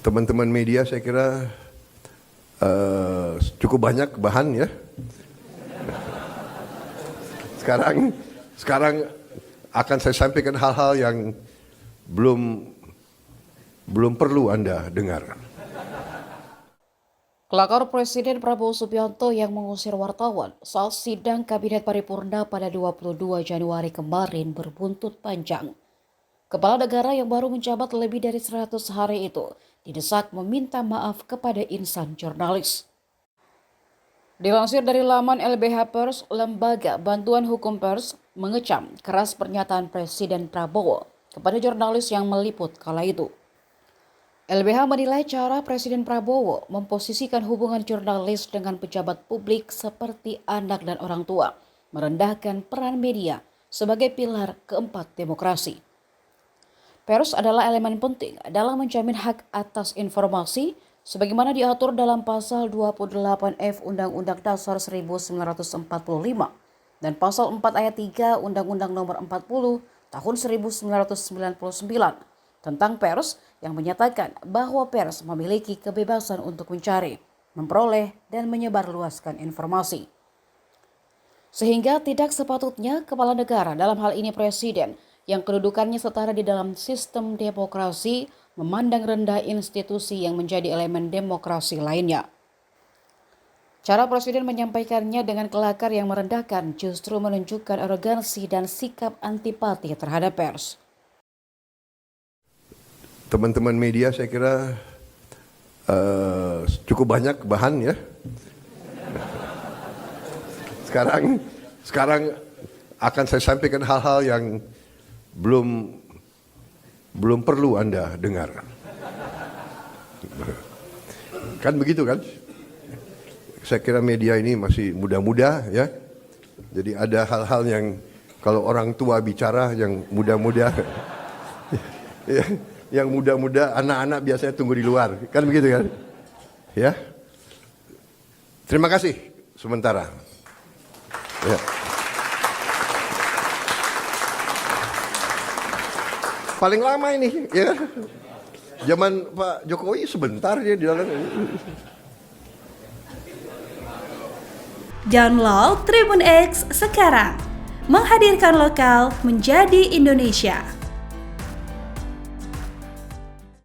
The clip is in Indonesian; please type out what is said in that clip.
Teman-teman media saya kira cukup banyak bahan ya. Sekarang akan saya sampaikan hal-hal yang belum perlu Anda dengar. Kelakar Presiden Prabowo Subianto yang mengusir wartawan saat sidang Kabinet Paripurna pada 22 Januari kemarin berbuntut panjang. Kepala negara yang baru menjabat lebih dari 100 hari itu didesak meminta maaf kepada insan jurnalis. Dilansir dari laman LBH Pers, Lembaga Bantuan Hukum Pers mengecam keras pernyataan Presiden Prabowo kepada jurnalis yang meliput kala itu. LBH menilai cara Presiden Prabowo memposisikan hubungan jurnalis dengan pejabat publik seperti anak dan orang tua, merendahkan peran media sebagai pilar keempat demokrasi. Pers adalah elemen penting dalam menjamin hak atas informasi sebagaimana diatur dalam pasal 28F Undang-Undang Dasar 1945 dan pasal 4 ayat 3 Undang-Undang Nomor 40 Tahun 1999 tentang pers yang menyatakan bahwa pers memiliki kebebasan untuk mencari, memperoleh, dan menyebarluaskan informasi. Sehingga tidak sepatutnya kepala negara, dalam hal ini presiden, yang kedudukannya setara di dalam sistem demokrasi, memandang rendah institusi yang menjadi elemen demokrasi lainnya. Cara presiden menyampaikannya dengan kelakar yang merendahkan justru menunjukkan arogansi dan sikap antipati terhadap pers. Teman-teman media saya kira cukup banyak bahan ya. Sekarang akan saya sampaikan hal-hal yang belum perlu Anda dengar. Kan begitu kan? Saya kira media ini masih muda-muda ya. Jadi ada hal-hal yang kalau orang tua bicara yang muda-muda ya, yang muda-muda, anak-anak biasanya tunggu di luar. Kan begitu kan? Ya. Terima kasih sementara. Ya. Paling lama ini ya. Zaman Pak Jokowi sebentar dia di dalam. Download Tribun X sekarang. Menghadirkan lokal menjadi Indonesia.